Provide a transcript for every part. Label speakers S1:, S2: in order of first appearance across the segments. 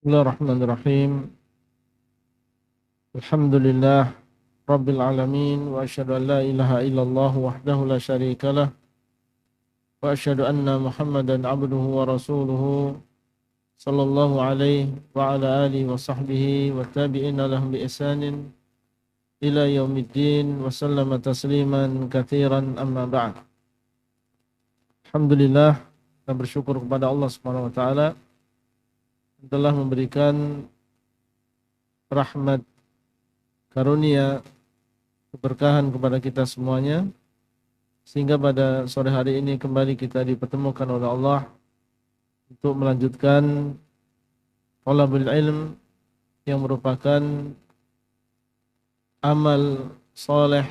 S1: Bismillahirrahmanirrahim. Alhamdulillah Rabbil alamin wa asyhadu an la ilaha illallah wahdahu la syarikalah wa asyhadu anna Muhammadan abduhu wa rasuluhu sallallahu alaihi wa ala alihi wa sahbihi wa tabi'ina lahum bi ihsanin ila yaumiddin wa sallama tasliman katsiran amma ba'd. Alhamdulillah, kita bersyukur kepada Allah Subhanahu wa taala yang telah memberikan rahmat karunia keberkahan kepada kita semuanya, sehingga pada sore hari ini kembali kita dipertemukan oleh Allah untuk melanjutkan thalabul ilm yang merupakan amal soleh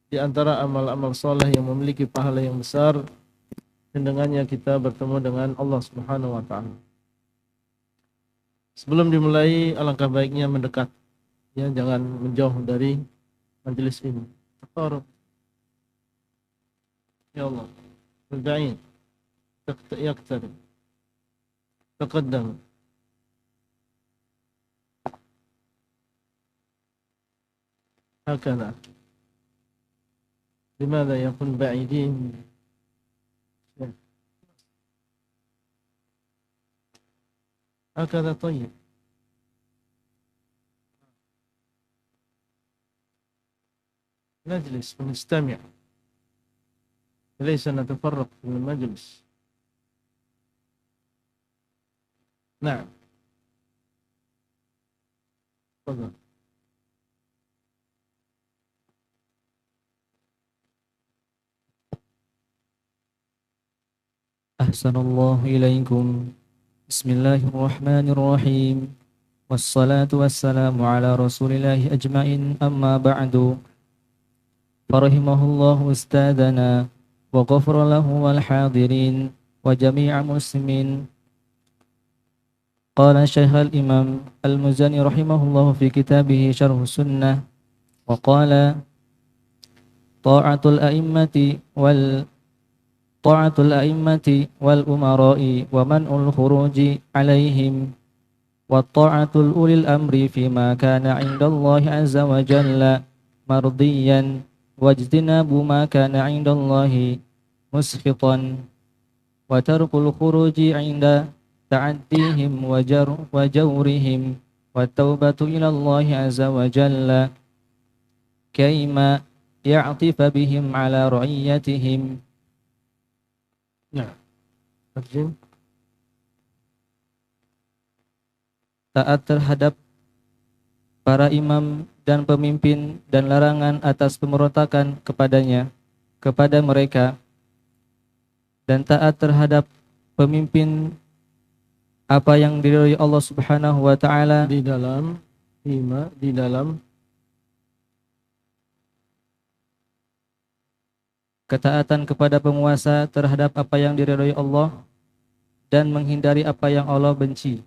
S1: di antara amal-amal soleh yang memiliki pahala yang besar, dan dengannya kita bertemu dengan Allah Subhanahu wa taala. Sebelum dimulai, alangkah baiknya mendekat, ya, jangan menjauh dari majelis ini. Taqarrub ya Allah, berba'id, yaqtarib, taqaddam. هكذا لماذا يكون بعيدين هكذا طيب نجلس ونستمع ليس نتفرق في المجلس. نعم تفضل.
S2: Ahsanallahu ilaikum. Bismillahirrahmanirrahim. Wassalatu wassalamu ala rasulillahi ajmain, amma ba'du. Farahimahullahu ustadana wa ghafara lahu wal hadirin wa jami'a muslimin. Qala Syekh al-Imam Al-Muzani rahimahullahu fi kitabih Syarh Sunnah wa qala ta'atul a'immati wal umara'i wa man'ul khuruji alaihim wa ta'atul ulil amri fima kana 'indallahi 'azza wa jalla mardiyan wajtinabu ma kana 'indallahi musfitan wa tarkul khuruji 'inda ta'addihim wa jawrihim wa taubatu ila Allahi 'azza wa jalla kaima ya'tifa bihim 'ala ra'iyatihim.
S1: Nah, terjem.
S2: Taat terhadap para imam dan pemimpin dan larangan atas pemberontakan kepada mereka, dan taat terhadap pemimpin apa yang diridhai Allah Subhanahu wa taala
S1: di dalam
S2: ketaatan kepada penguasa terhadap apa yang diridhai Allah dan menghindari apa yang Allah benci,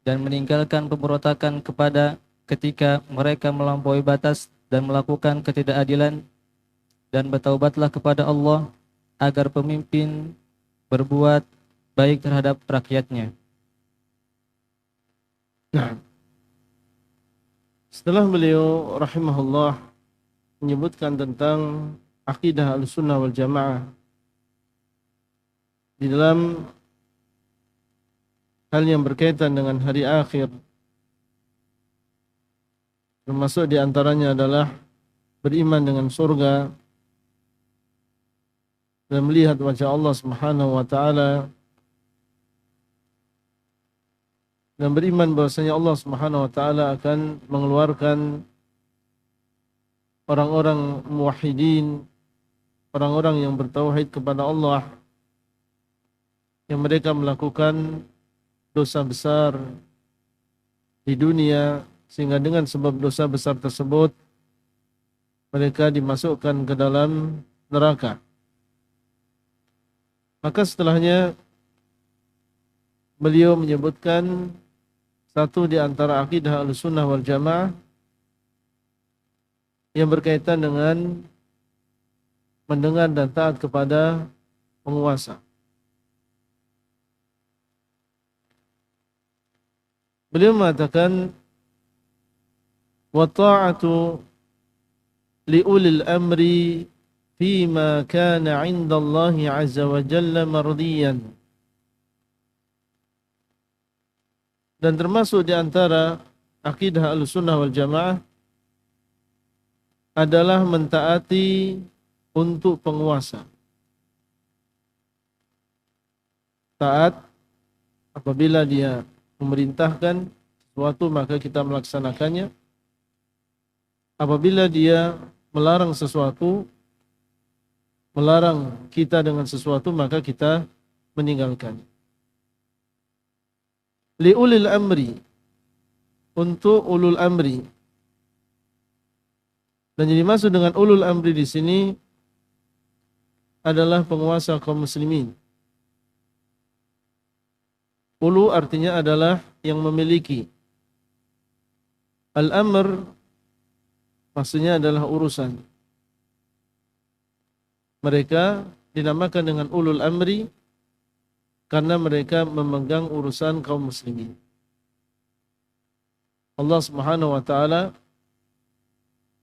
S2: dan meninggalkan pemberontakan ketika mereka melampaui batas dan melakukan ketidakadilan, dan bertaubatlah kepada Allah agar pemimpin berbuat baik terhadap rakyatnya.
S1: Nah, setelah beliau rahimahullah menyebutkan tentang akidah Ahlussunnah wal Jamaah di dalam hal yang berkaitan dengan hari akhir, termasuk di antaranya adalah beriman dengan surga dan melihat wajah Allah Subhanahu wa taala, dan beriman bahwasanya Allah Subhanahu wa taala akan mengeluarkan orang-orang muwahhidin, orang-orang yang bertauhid kepada Allah, yang mereka melakukan dosa besar di dunia, sehingga dengan sebab dosa besar tersebut mereka dimasukkan ke dalam neraka. Maka setelahnya beliau menyebutkan satu di antara akidah Ahlussunnah wal Jamaah yang berkaitan dengan mendengar dan taat kepada penguasa. Beliau mengatakan wa ta'atu li ulil amri fima kana 'inda Allah 'azza wa jalla mardiyan. Dan termasuk di antara akidah Ahlussunnah wal Jamaah adalah mentaati untuk penguasa. Taat apabila dia memerintahkan sesuatu maka kita melaksanakannya. Apabila dia melarang sesuatu, melarang kita dengan sesuatu maka kita meninggalkannya. Liulil amri, untuk ulul amri. Dan jadi maksud dengan ulul amri di sini adalah penguasa kaum muslimin. Ulu artinya adalah yang memiliki. Al-amr maksudnya adalah urusan. Mereka dinamakan dengan ulul amri karena mereka memegang urusan kaum muslimin. Allah Subhanahu wa taala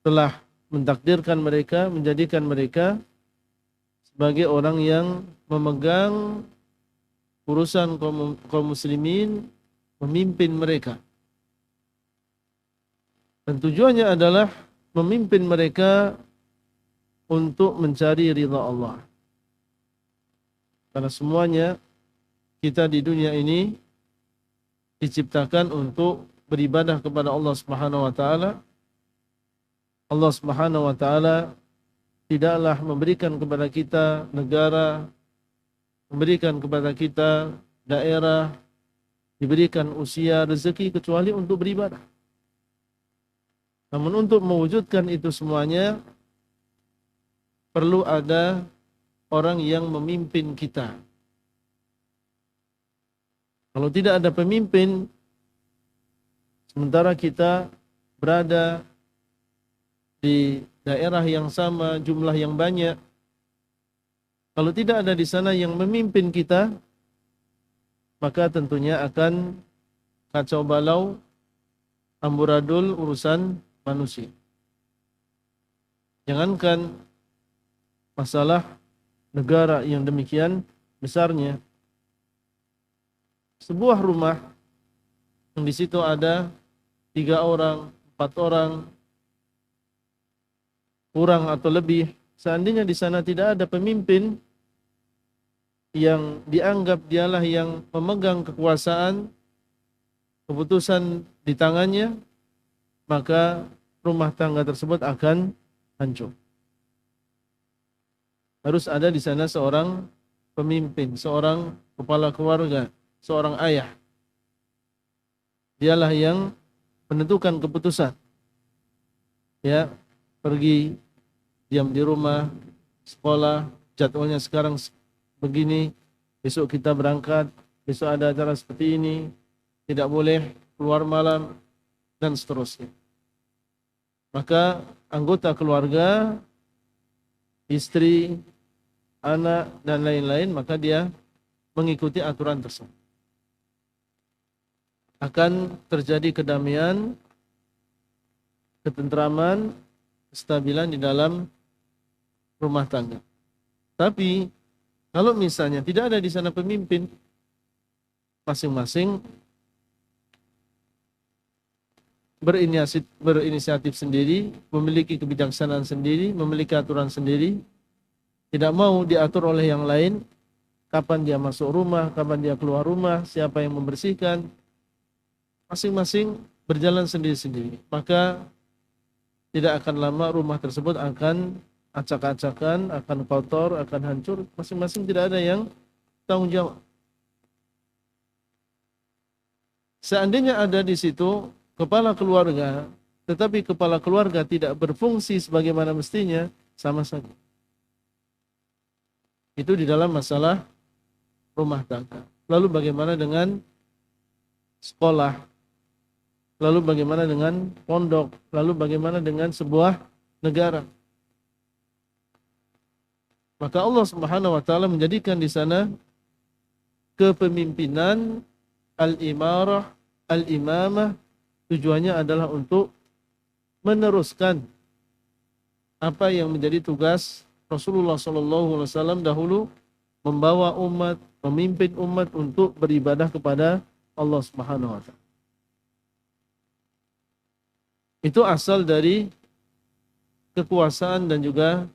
S1: telah mentakdirkan mereka, menjadikan mereka sebagai orang yang memegang urusan kaum muslimin, memimpin mereka. Dan tujuannya adalah memimpin mereka untuk mencari ridha Allah. Karena semuanya kita di dunia ini diciptakan untuk beribadah kepada Allah Subhanahu wa taala. Allah Subhanahu wa taala tidaklah memberikan kepada kita negara, memberikan kepada kita daerah, diberikan usia, rezeki kecuali untuk beribadah. Namun untuk mewujudkan itu semuanya perlu ada orang yang memimpin kita. Kalau tidak ada pemimpin, sementara kita berada di daerah yang sama, jumlah yang banyak, kalau tidak ada di sana yang memimpin kita, maka tentunya akan kacau balau, amburadul urusan manusia. Jangankan masalah negara yang demikian besarnya, sebuah rumah yang di situ ada 3 orang, 4 orang, kurang atau lebih, seandainya di sana tidak ada pemimpin yang dianggap dialah yang memegang kekuasaan, keputusan di tangannya, maka rumah tangga tersebut akan hancur. Harus ada di sana seorang pemimpin, seorang kepala keluarga, seorang ayah. Dialah yang menentukan keputusan. Ya, pergi, diam di rumah, sekolah, jadwalnya sekarang begini, besok kita berangkat, besok ada acara seperti ini, tidak boleh keluar malam, dan seterusnya. Maka anggota keluarga, istri, anak, dan lain-lain, maka dia mengikuti aturan tersebut. Akan terjadi kedamaian, ketentraman, kestabilan di dalam rumah tangga. Tapi kalau misalnya tidak ada di sana pemimpin, masing-masing berinisiatif sendiri, memiliki kebijaksanaan sendiri, memiliki aturan sendiri, tidak mau diatur oleh yang lain, kapan dia masuk rumah, kapan dia keluar rumah, siapa yang membersihkan, masing-masing berjalan sendiri-sendiri. Maka tidak akan lama rumah tersebut akan acak-acakan, akan kotor, akan hancur, masing-masing tidak ada yang tanggung jawab. Seandainya ada di situ kepala keluarga, tetapi kepala keluarga tidak berfungsi sebagaimana mestinya, sama saja. Itu di dalam masalah rumah tangga. Lalu bagaimana dengan sekolah? Lalu bagaimana dengan pondok? Lalu bagaimana dengan sebuah negara? Maka Allah Subhanahu wa taala menjadikan di sana kepemimpinan al-imarah al-imamah tujuannya adalah untuk meneruskan apa yang menjadi tugas Rasulullah SAW dahulu, membawa umat, memimpin umat untuk beribadah kepada Allah Subhanahu wa taala. Itu asal dari kekuasaan dan juga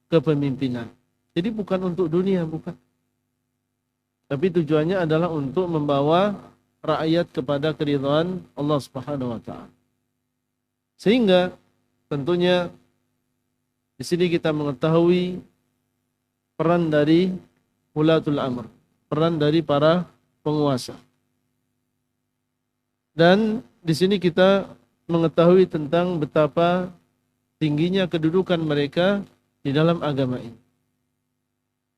S1: kepemimpinan. Jadi bukan untuk dunia, bukan. Tapi tujuannya adalah untuk membawa rakyat kepada keridhaan Allah Subhanahu wa taala. Sehingga tentunya di sini kita mengetahui peran dari ulatul amr, peran dari para penguasa. Dan di sini kita mengetahui tentang betapa tingginya kedudukan mereka di dalam agama ini.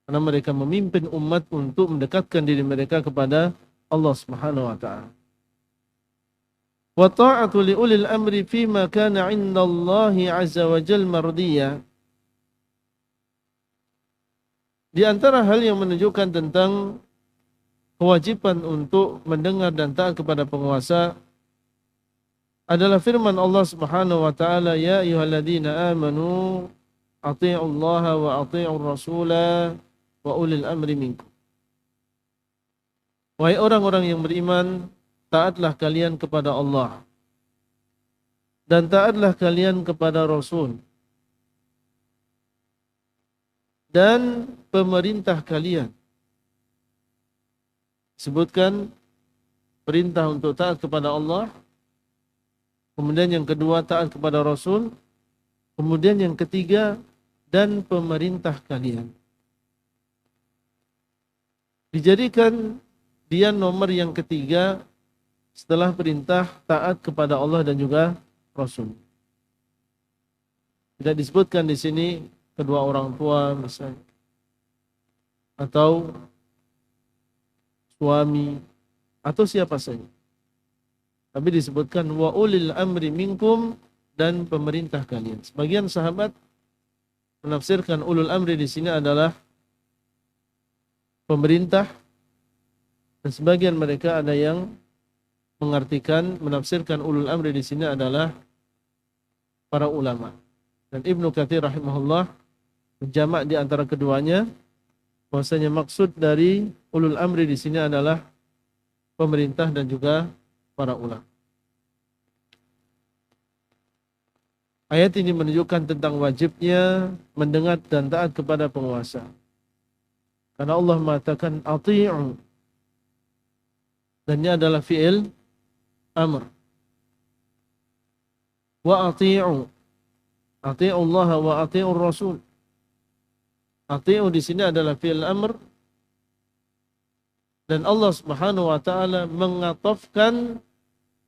S1: Karena mereka memimpin umat untuk mendekatkan diri mereka kepada Allah Subhanahu wa taala. Wa ta'atu li ulil amri fima kana 'inda Allah 'azza wa jalla mardiyya. Di antara hal yang menunjukkan tentang kewajiban untuk mendengar dan taat kepada penguasa adalah firman Allah Subhanahu wa taala, ya ayyuhalladzina amanu athi'ullaha wa athi'ur rasula wa ulil amri minkum. Wahai orang-orang yang beriman, taatlah kalian kepada Allah dan taatlah kalian kepada Rasul dan pemerintah kalian. Sebutkan perintah untuk taat kepada Allah, kemudian yang kedua taat kepada Rasul, kemudian yang ketiga dan pemerintah kalian. Dijadikan dia nomor yang ketiga setelah perintah taat kepada Allah dan juga Rasul. Tidak disebutkan di sini kedua orang tua misalnya, atau suami, atau siapa saja. Tapi disebutkan wa ulil amri minkum, dan pemerintah kalian. Sebagian sahabat menafsirkan ulul amri di sini adalah pemerintah, dan sebagian mereka ada yang menafsirkan ulul amri di sini adalah para ulama. Dan Ibnu Katsir rahimahullah menjamak di antara keduanya, bahwasanya maksud dari ulul amri di sini adalah pemerintah dan juga para ulama. Ayat ini menunjukkan tentang wajibnya mendengar dan taat kepada penguasa. Karena Allah mengatakan ati'u, dan ini adalah fi'il amr. Wa ati'u, ati'u Allah wa ati'u Rasul. Ati'u di sini adalah fi'il amr, dan Allah Subhanahu wa taala mengatofkan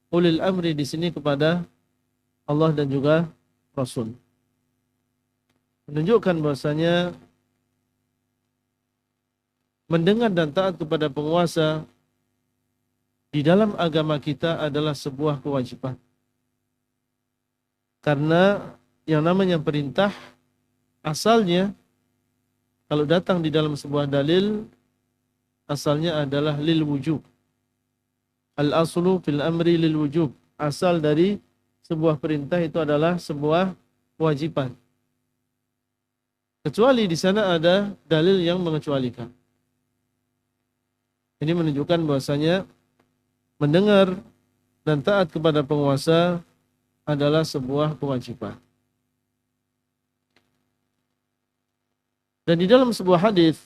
S1: ulil amri di sini kepada Allah dan juga Rasul. Menunjukkan bahwasanya mendengar dan taat kepada penguasa di dalam agama kita adalah sebuah kewajiban. Karena yang namanya perintah asalnya, kalau datang di dalam sebuah dalil, asalnya adalah lil wujub. Al-aslu fil amri lil wujub. Asal dari sebuah perintah itu adalah sebuah kewajiban. Kecuali di sana ada dalil yang mengecualikan. Ini menunjukkan bahwasanya mendengar dan taat kepada penguasa adalah sebuah kewajiban. Dan di dalam sebuah hadis,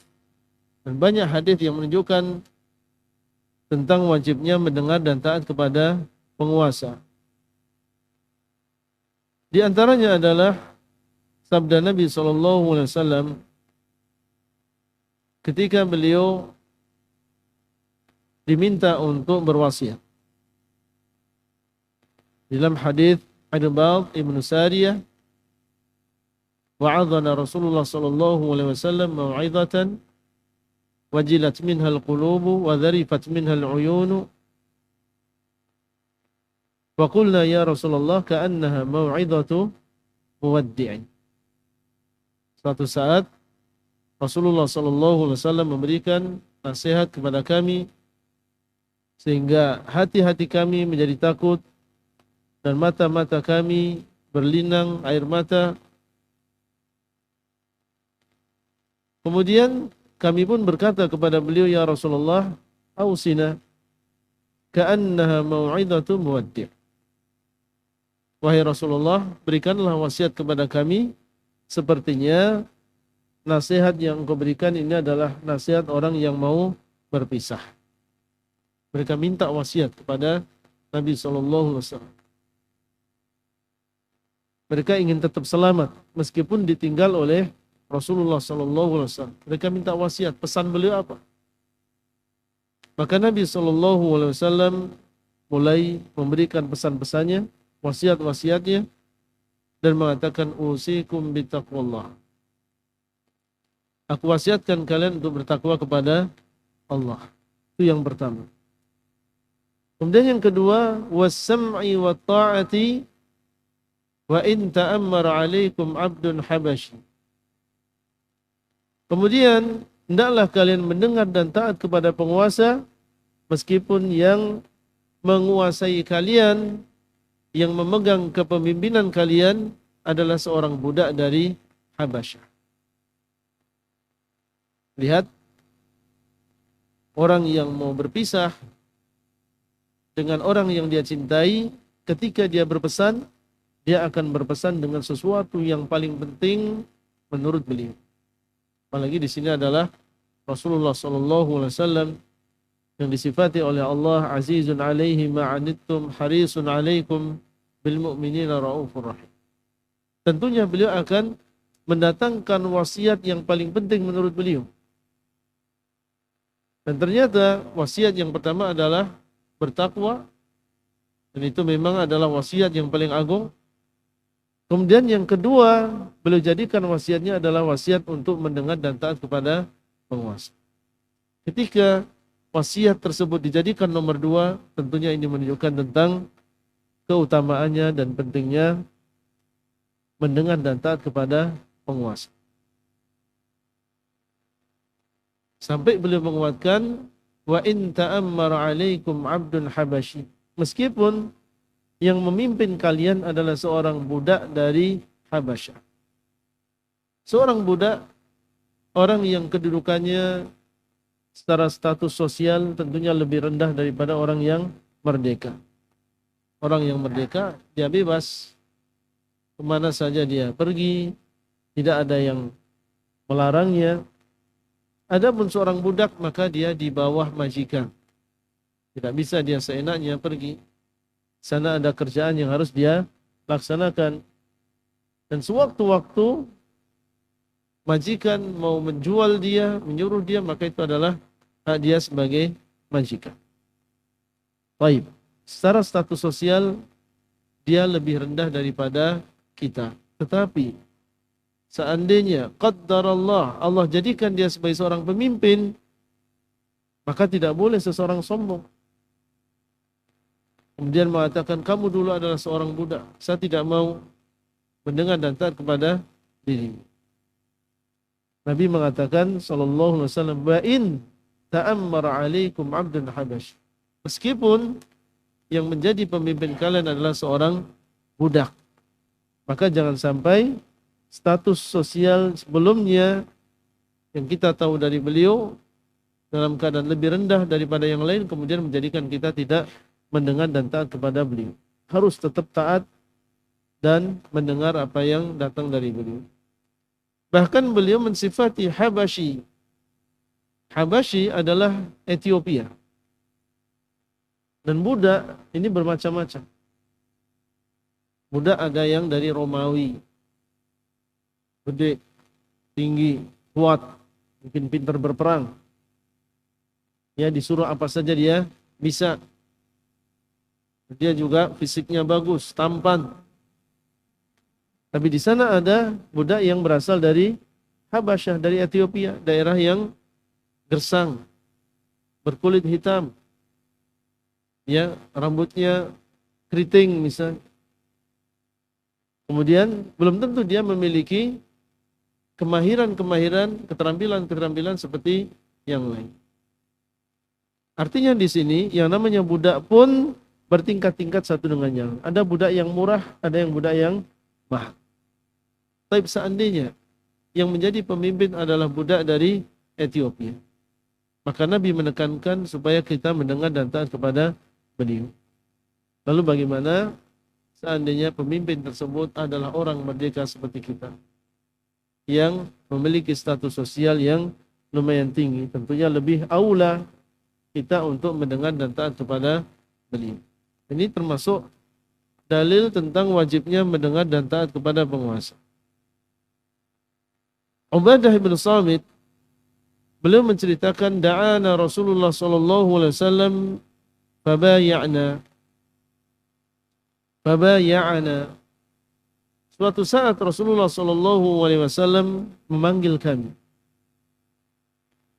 S1: dan banyak hadis yang menunjukkan tentang wajibnya mendengar dan taat kepada penguasa. Di antaranya adalah sabda Nabi SAW ketika beliau diminta untuk berwasiat. Dalam hadis Irbad ibn Sariyah, wa'adhana Rasulullah sallallahu alaihi wasallam mau'izatan wajilat minha al-qulubu wa dharifat minha al-uyunu wa qulna ya Rasulullah ka'annaha mau'izatu muwaddi'in. Suatu saat Rasulullah sallallahu alaihi wasallam memberikan nasihat kepada kami sehingga hati-hati kami menjadi takut dan mata-mata kami berlinang air mata. Kemudian kami pun berkata kepada beliau, ya Rasulullah, ausina ka'annaha mau'idatu muwaddi'. Wahai Rasulullah, berikanlah wasiat kepada kami, sepertinya nasihat yang engkau berikan ini adalah nasihat orang yang mau berpisah. Mereka minta wasiat kepada Nabi SAW. Mereka ingin tetap selamat meskipun ditinggal oleh Rasulullah SAW. Mereka minta wasiat, pesan beliau apa? Maka Nabi SAW mulai memberikan pesan-pesannya, wasiat-wasiatnya, dan mengatakan usikum bitaqwallah. Aku wasiatkan kalian untuk bertakwa kepada Allah. Itu yang pertama. Kemudian yang kedua, was-sam'i wa ta'ati wa in ta'ammara 'alaikum 'abdun habashi. Kemudian hendaklah kalian mendengar dan taat kepada penguasa meskipun yang menguasai kalian, yang memegang kepemimpinan kalian adalah seorang budak dari Habasyah. Lihat, orang yang mau berpisah dengan orang yang dia cintai, ketika dia berpesan, dia akan berpesan dengan sesuatu yang paling penting menurut beliau. Apalagi di sini adalah Rasulullah SAW yang disifati oleh Allah azizun alaihi ma'anittum harisun alaikum bil mu'minina raufur rahim. Tentunya beliau akan mendatangkan wasiat yang paling penting menurut beliau. Dan ternyata wasiat yang pertama adalah bertakwa, dan itu memang adalah wasiat yang paling agung. Kemudian yang kedua, beliau jadikan wasiatnya adalah wasiat untuk mendengar dan taat kepada penguasa. Ketika wasiat tersebut dijadikan nomor dua, tentunya ini menunjukkan tentang keutamaannya dan pentingnya mendengar dan taat kepada penguasa. Sampai beliau menguatkan, wa in ta'ammara 'alaikum 'abdun habashi. Meskipun yang memimpin kalian adalah seorang budak dari Habasyah. Seorang budak, orang yang kedudukannya secara status sosial tentunya lebih rendah daripada orang yang merdeka. Orang yang merdeka, dia bebas kemana saja dia pergi, tidak ada yang melarangnya. Adapun seorang budak, maka dia di bawah majikan. Tidak bisa dia seenaknya pergi. Sana ada kerjaan yang harus dia laksanakan. Dan sewaktu-waktu majikan mau menjual dia, menyuruh dia, maka itu adalah hak dia sebagai majikan. Baik, secara status sosial dia lebih rendah daripada kita. Tetapi seandainya qaddarallah, Allah jadikan dia sebagai seorang pemimpin, maka tidak boleh seseorang sombong. Kemudian mengatakan, kamu dulu adalah seorang budak, saya tidak mau mendengar dan taat kepada dirimu. Nabi mengatakan sallallahu alaihi wasallam, wa in ta'ammara 'alaikum 'abdun habash. Meskipun yang menjadi pemimpin kalian adalah seorang budak, maka jangan sampai status sosial sebelumnya yang kita tahu dari beliau dalam keadaan lebih rendah daripada yang lain, kemudian menjadikan kita tidak mendengar dan taat kepada beliau. Harus tetap taat dan mendengar apa yang datang dari beliau. Bahkan beliau mensifati Habashi. Habashi adalah Ethiopia. Dan budak ini bermacam-macam. Budak ada yang dari Romawi. Gede, tinggi, kuat, mungkin pintar berperang. Ya, disuruh apa saja dia bisa. Dia juga fisiknya bagus, tampan. Tapi di sana ada budak yang berasal dari Habasyah, dari Ethiopia, daerah yang gersang, berkulit hitam. Ya, rambutnya keriting misalnya. Kemudian belum tentu dia memiliki kemahiran-kemahiran, keterampilan-keterampilan seperti yang lain. Artinya di sini yang namanya budak pun bertingkat-tingkat satu dengan yang lain. Ada budak yang murah, ada yang budak yang mahal. Tapi seandainya yang menjadi pemimpin adalah budak dari Ethiopia, maka Nabi menekankan supaya kita mendengar dan taat kepada beliau. Lalu bagaimana seandainya pemimpin tersebut adalah orang merdeka seperti kita, yang memiliki status sosial yang lumayan tinggi? Tentunya lebih aula kita untuk mendengar dan taat kepada beliau. Ini termasuk dalil tentang wajibnya mendengar dan taat kepada penguasa. Ubadah bin Samit, beliau menceritakan, da'ana Rasulullah sallallahu alaihi wasallam fabaya'na. Suatu saat Rasulullah sallallahu alaihi wasallam memanggil kami.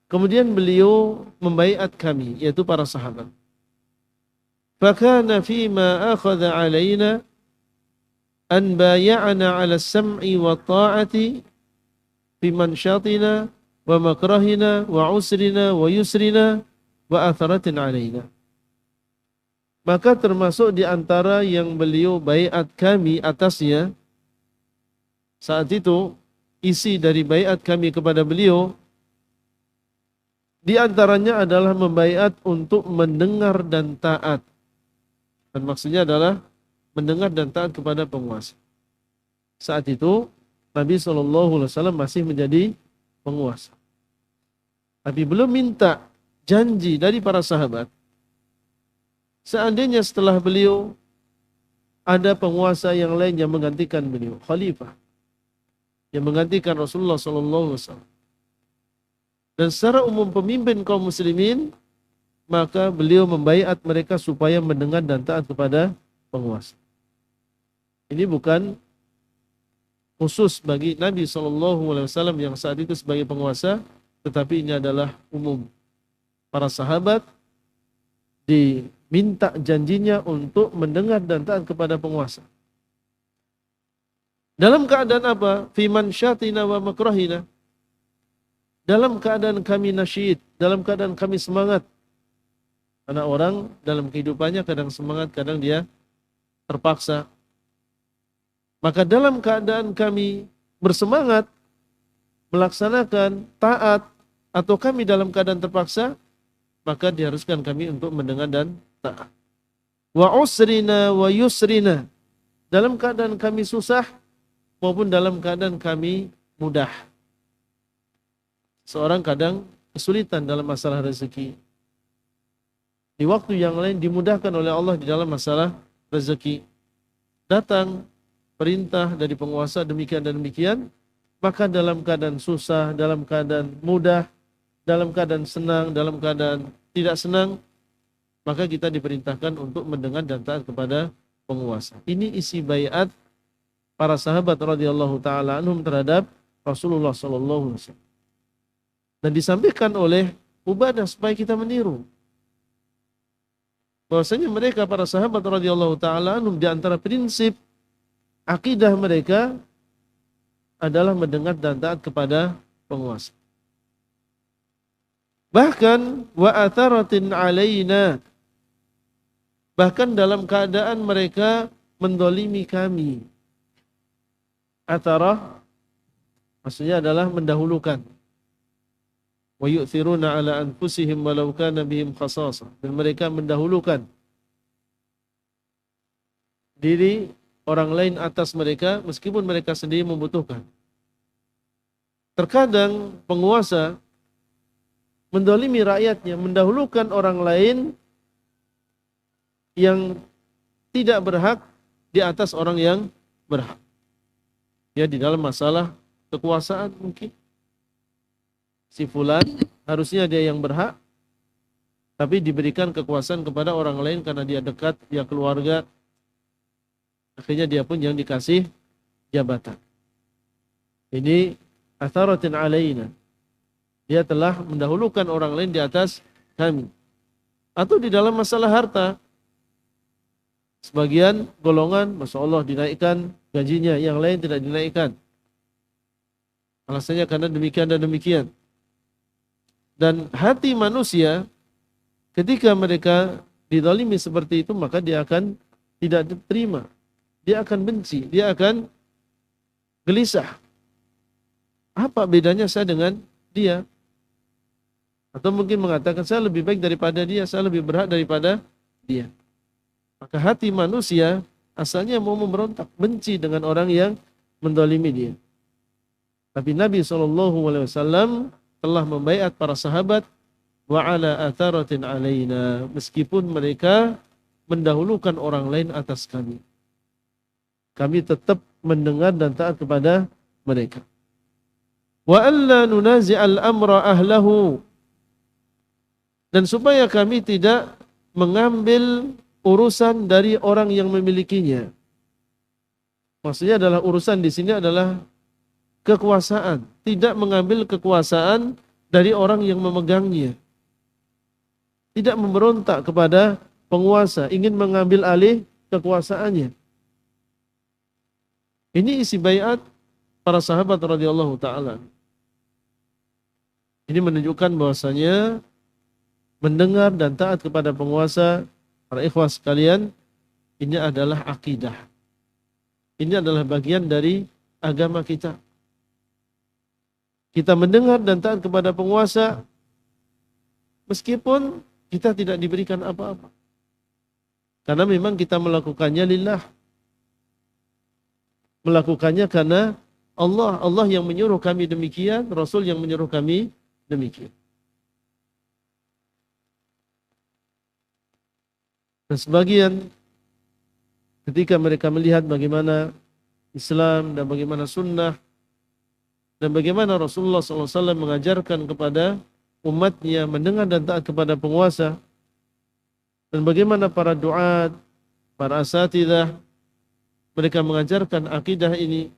S1: Kemudian beliau membaiat kami, yaitu para sahabat. Fakana fima akhadha alaina an bay'ana 'ala as-sam'i wa ta'ati fi manshatina wa makrahina wa usrina wa yusrina wa atharatin alaina. Maka termasuk di antara yang beliau baiat kami atasnya saat itu, isi dari baiat kami kepada beliau di antaranya adalah membaiat untuk mendengar dan taat. Dan maksudnya adalah mendengar dan taat kepada penguasa. Saat itu Nabi SAW masih menjadi penguasa. Tapi belum minta janji dari para sahabat. Seandainya setelah beliau ada penguasa yang lain yang menggantikan beliau, khalifah, yang menggantikan Rasulullah SAW. Dan secara umum pemimpin kaum muslimin, maka beliau membaiat mereka supaya mendengar dan taat kepada penguasa. Ini bukan khusus bagi Nabi SAW yang saat itu sebagai penguasa, tetapi ini adalah umum. Para sahabat diminta janjinya untuk mendengar dan taat kepada penguasa. Dalam keadaan apa? Fi mansyatina wa makrahina. Dalam keadaan kami nasyid, dalam keadaan kami semangat. Karena orang dalam kehidupannya kadang semangat, kadang dia terpaksa. Maka dalam keadaan kami bersemangat melaksanakan taat atau kami dalam keadaan terpaksa, maka diharuskan kami untuk mendengar dan taat. Wa usrina wa yusrina. Dalam keadaan kami susah maupun dalam keadaan kami mudah. Seorang kadang kesulitan dalam masalah rezeki. Di waktu yang lain dimudahkan oleh Allah di dalam masalah rezeki. Datang perintah dari penguasa demikian dan demikian, maka dalam keadaan susah, dalam keadaan mudah, dalam keadaan senang, dalam keadaan tidak senang, maka kita diperintahkan untuk mendengar dan taat kepada penguasa. Ini isi baiat para sahabat radhiyallahu taala anhum terhadap Rasulullah sallallahu alaihi wasallam. Dan disampaikan oleh Ubadah supaya kita meniru. Bahwasanya mereka para sahabat radhiyallahu taala anhum di antara prinsip akidah mereka adalah mendengar dan taat kepada penguasa. Bahkan wa atharatin alaina, bahkan dalam keadaan mereka mendolimi kami. Atharah maksudnya adalah mendahulukan. Wa yu'thiruna ala anfusihim walau kana bihim khasasah, dan mereka mendahulukan diri orang lain atas mereka meskipun mereka sendiri membutuhkan. Terkadang penguasa mendolimi rakyatnya, mendahulukan orang lain yang tidak berhak di atas orang yang berhak. Ya, di dalam masalah kekuasaan mungkin si fulan harusnya dia yang berhak, tapi diberikan kekuasaan kepada orang lain karena dia dekat, dia keluarga, akhirnya dia pun yang dikasih jabatan. Ini atharatin alaina, dia telah mendahulukan orang lain di atas kami. Atau di dalam masalah harta, sebagian golongan Masya Allah dinaikkan gajinya, yang lain tidak dinaikkan. Alasannya karena demikian dan demikian. Dan hati manusia ketika mereka dizalimi seperti itu, maka dia akan tidak terima, dia akan benci, dia akan gelisah. Apa bedanya saya dengan dia? Atau mungkin mengatakan saya lebih baik daripada dia, saya lebih berhak daripada dia. Maka hati manusia asalnya mau memberontak, benci dengan orang yang menzalimi dia. Tapi Nabi SAW telah membaiat para sahabat wa ala atharatin alaina, meskipun mereka mendahulukan orang lain atas kami. Kami tetap mendengar dan taat kepada mereka. Wa alla nunazi'al amra ahlahu, dan supaya kami tidak mengambil urusan dari orang yang memilikinya. Maksudnya adalah urusan di sini adalah kekuasaan, tidak mengambil kekuasaan dari orang yang memegangnya. Tidak memberontak kepada penguasa, ingin mengambil alih kekuasaannya. Ini isi baiat para sahabat radhiyallahu taala. Ini menunjukkan bahwasanya mendengar dan taat kepada penguasa, para ikhwah sekalian, ini adalah akidah. Ini adalah bagian dari agama kita. Kita mendengar dan taat kepada penguasa meskipun kita tidak diberikan apa-apa. Karena memang kita melakukannya lillah. Melakukannya karena Allah. Allah yang menyuruh kami demikian, Rasul yang menyuruh kami demikian. Dan sebagian ketika mereka melihat bagaimana Islam dan bagaimana sunnah dan bagaimana Rasulullah SAW mengajarkan kepada umatnya mendengar dan taat kepada penguasa, dan bagaimana para duat, para asatidzah, mereka mengajarkan akidah ini,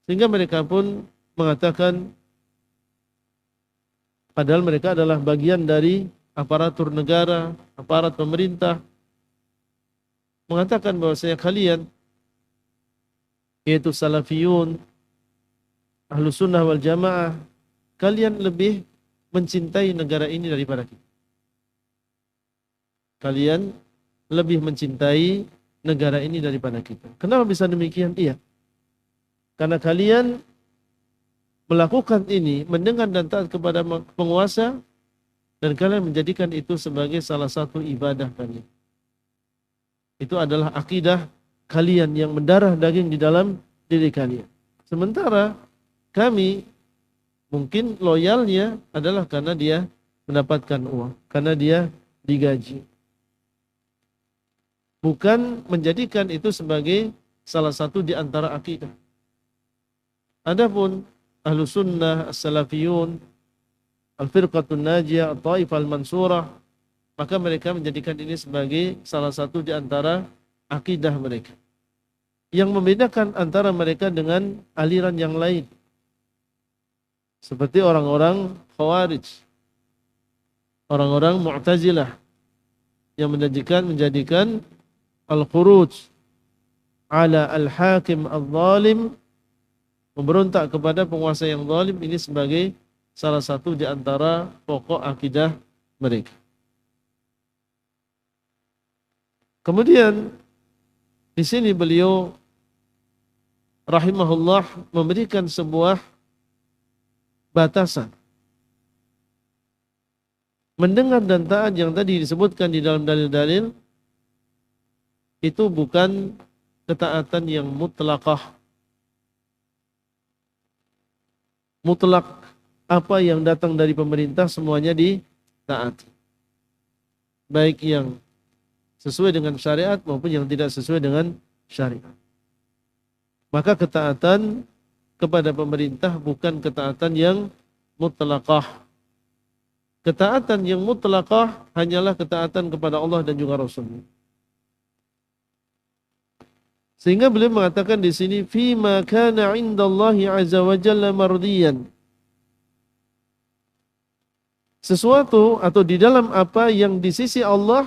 S1: sehingga mereka pun mengatakan padahal mereka adalah bagian dari aparatur negara, aparat pemerintah, mengatakan bahwasanya kalian, yaitu salafiyun, ahlu sunnah wal jamaah, kalian lebih mencintai negara ini daripada kita. Kalian lebih mencintai negara ini daripada kita. Kenapa bisa demikian? Iya, karena kalian melakukan ini, mendengar dan taat kepada penguasa, dan kalian menjadikan itu sebagai salah satu ibadah kalian. Itu adalah akidah kalian yang mendarah daging di dalam diri kalian. Sementara kami mungkin loyalnya adalah karena dia mendapatkan uang, karena dia digaji. Bukan menjadikan itu sebagai salah satu di antara akidah. Adapun ahlu sunnah, as-salafiyun, al-firqatun najiyah, at-taifah al-mansurah, maka mereka menjadikan ini sebagai salah satu di antara akidah mereka. Yang membedakan antara mereka dengan aliran yang lain. Seperti orang-orang Khawarij, orang-orang Mu'tazilah, yang menjadikan al-khuruj ala al-hakim al-zalim, memberontak kepada penguasa yang zalim, ini sebagai salah satu di antara pokok akidah mereka. Kemudian di sini beliau rahimahullah memberikan sebuah batasan. Mendengar dan taat yang tadi disebutkan di dalam dalil-dalil itu bukan ketaatan yang mutlakah. Mutlak, apa yang datang dari pemerintah semuanya ditaati. Baik yang sesuai dengan syariat maupun yang tidak sesuai dengan syariat. Maka ketaatan kepada pemerintah bukan ketaatan yang mutlakah. Ketaatan yang mutlakah hanyalah ketaatan kepada Allah dan juga Rasul. Sehingga beliau mengatakan di sini, fima kana 'indallahi 'azza wa jalla mardiyan. Sesuatu atau di dalam apa yang di sisi Allah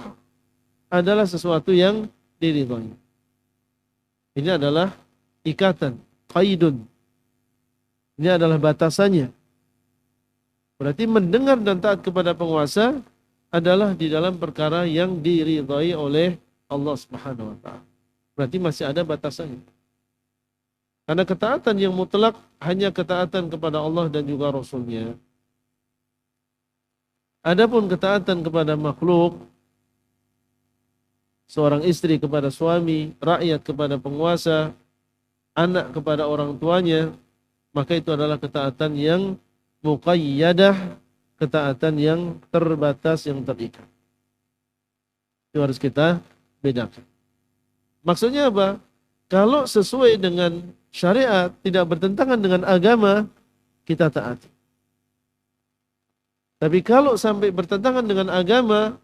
S1: adalah sesuatu yang diridhai. Ini adalah ikatan, qaidun. Ini adalah batasannya. Berarti mendengar dan taat kepada penguasa adalah di dalam perkara yang diridhai oleh Allah Subhanahu wa taala. Berarti masih ada batasannya. Karena ketaatan yang mutlak hanya ketaatan kepada Allah dan juga Rasul-Nya. Adapun ketaatan kepada makhluk, seorang istri kepada suami, rakyat kepada penguasa, anak kepada orang tuanya, maka itu adalah ketaatan yang muqayyadah, ketaatan yang terbatas, yang terikat. Itu harus kita bedakan. Maksudnya apa? Kalau sesuai dengan syariat, tidak bertentangan dengan agama, kita taati. Tapi kalau sampai bertentangan dengan agama,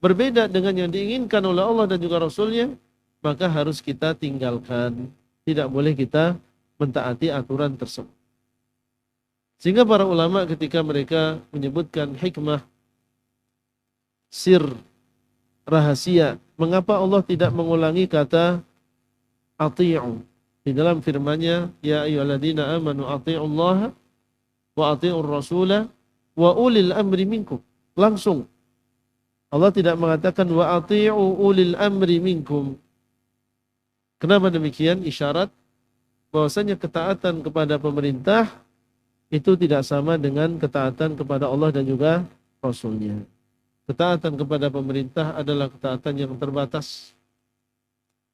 S1: berbeda dengan yang diinginkan oleh Allah dan juga Rasulnya, maka harus kita tinggalkan. Tidak boleh kita mentaati aturan tersebut. Sehingga para ulama ketika mereka menyebutkan hikmah, sir, rahasia, mengapa Allah tidak mengulangi kata ati'u di dalam firman-Nya, ya ayyuhalladzina amanu ati'ullaha wa ati'ur rasula wa ulil amri minkum. Langsung Allah tidak mengatakan wa ati'u ulil amri minkum. Kenapa demikian? Isyarat bahwasanya ketaatan kepada pemerintah itu tidak sama dengan ketaatan kepada Allah dan juga Rasul-Nya. Ketaatan kepada pemerintah adalah ketaatan yang terbatas,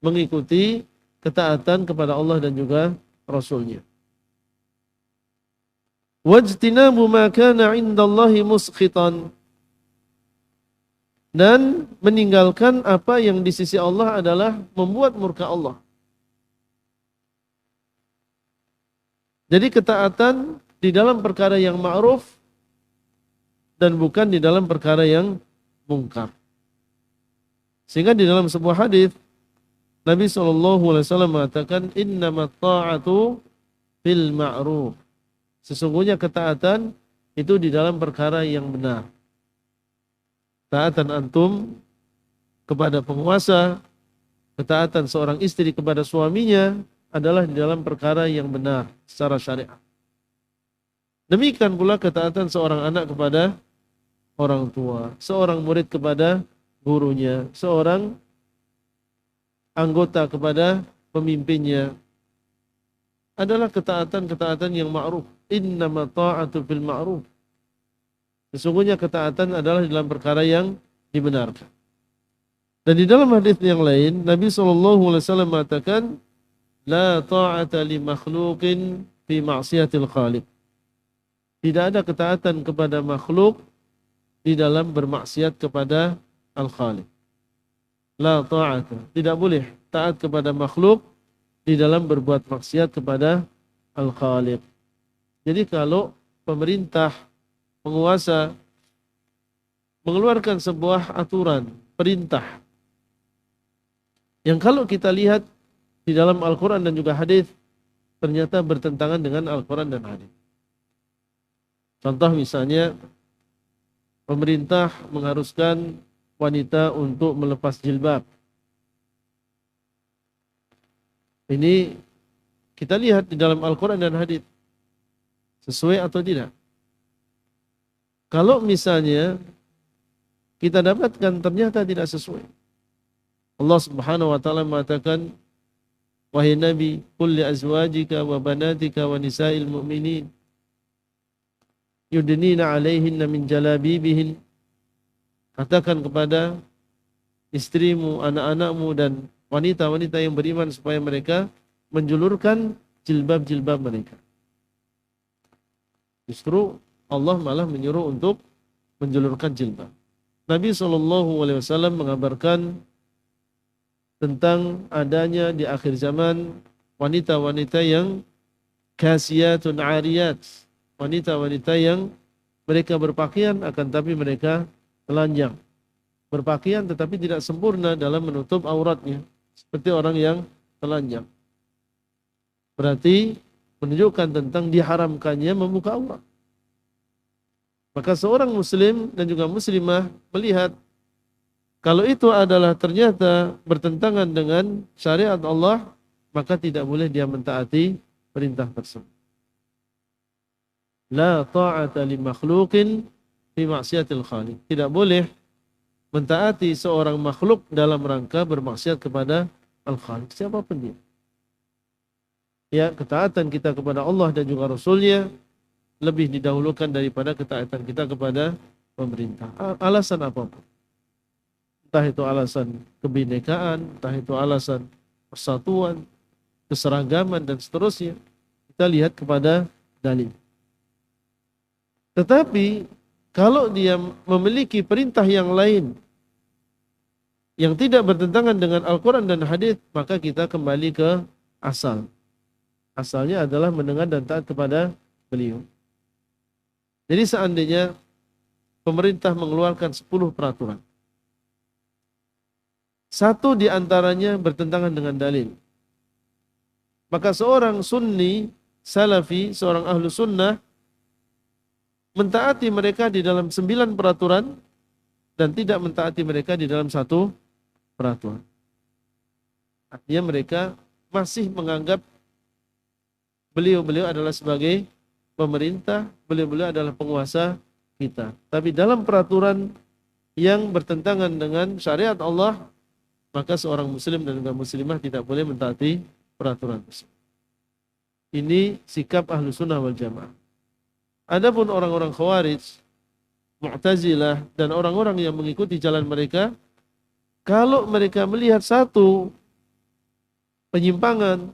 S1: mengikuti ketaatan kepada Allah dan juga Rasul-Nya. Wajtinabu ma kana 'indallahi muskhitan, dan meninggalkan apa yang di sisi Allah adalah membuat murka Allah. Jadi ketaatan di dalam perkara yang ma'ruf dan bukan di dalam perkara yang mungkar. Sehingga di dalam sebuah hadis Nabi SAW mengatakan innamat ta'atu fil ma'ruf. Sesungguhnya ketaatan itu di dalam perkara yang benar. Ketaatan antum kepada penguasa, ketaatan seorang istri kepada suaminya adalah di dalam perkara yang benar secara syariat. Demikian pula ketaatan seorang anak kepada orang tua, seorang murid kepada gurunya, seorang anggota kepada pemimpinnya, adalah ketaatan-ketaatan yang ma'ruf. Innama ta'atu fil ma'ruf. Sesungguhnya ketaatan adalah dalam perkara yang dibenarkan. Dan di dalam hadis yang lain, Nabi SAW mengatakan, la ta'ata li makhluqin fi ma'siyatil khaliq. Tidak ada ketaatan kepada makhluk di dalam bermaksiat kepada Al-Khaliq. La ta'ata. Tidak boleh taat kepada makhluk di dalam berbuat maksiat kepada Al-Khaliq. Jadi kalau pemerintah, penguasa mengeluarkan sebuah aturan, perintah, yang kalau kita lihat di dalam Al-Quran dan juga hadis ternyata bertentangan dengan Al-Quran dan hadis. Contoh misalnya, pemerintah mengharuskan wanita untuk melepas jilbab. Ini kita lihat di dalam Al-Quran dan hadis. Sesuai atau tidak? Kalau misalnya kita dapatkan ternyata tidak sesuai. Allah Subhanahu wa taala mengatakan, wahai Nabi, qul li azwajika wa banatika wa nisa'il mu'minin yudnina 'alaihinna min jalabibihin. Katakan kepada istrimu, anak-anakmu dan wanita-wanita yang beriman supaya mereka menjulurkan jilbab-jilbab mereka. Justru Allah malah menyuruh untuk menjulurkan jilbab. Nabi SAW mengabarkan tentang adanya di akhir zaman wanita-wanita yang kasiyatun ariyat, wanita-wanita yang mereka berpakaian akan tapi mereka telanjang, berpakaian tetapi tidak sempurna dalam menutup auratnya, seperti orang yang telanjang. Berarti menunjukkan tentang diharamkannya membuka aurat. Maka seorang muslim dan juga muslimah melihat kalau itu adalah ternyata bertentangan dengan syariat Allah, maka tidak boleh dia mentaati perintah tersebut. La ta'ata li makhluqin fi maksiatil khaliq. Tidak boleh mentaati seorang makhluk dalam rangka bermaksiat kepada Al-Khaliq, siapapun dia. Ya, ketaatan kita kepada Allah dan juga Rasulnya lebih didahulukan daripada ketaatan kita kepada pemerintah. Alasan apapun. Entah itu alasan kebinekaan, entah itu alasan persatuan, keseragaman, dan seterusnya. Kita lihat kepada dalil. Tetapi kalau dia memiliki perintah yang lain yang tidak bertentangan dengan Al-Quran dan hadis, maka kita kembali ke asal. Asalnya adalah mendengar dan taat kepada beliau. Jadi seandainya pemerintah mengeluarkan 10 peraturan, satu di antaranya bertentangan dengan dalil, maka seorang sunni, salafi, seorang ahlu sunnah mentaati mereka di dalam 9 peraturan dan tidak mentaati mereka di dalam 1 peraturan. Artinya mereka masih menganggap beliau-beliau adalah sebagai pemerintah, beliau-beliau adalah penguasa kita. Tapi dalam peraturan yang bertentangan dengan syariat Allah, maka seorang muslim dan juga muslimah tidak boleh mentaati peraturan tersebut. Ini sikap ahlu sunnah wal jamaah. Adapun orang-orang Khawarij, Mu'tazilah, dan orang-orang yang mengikuti jalan mereka, kalau mereka melihat satu penyimpangan,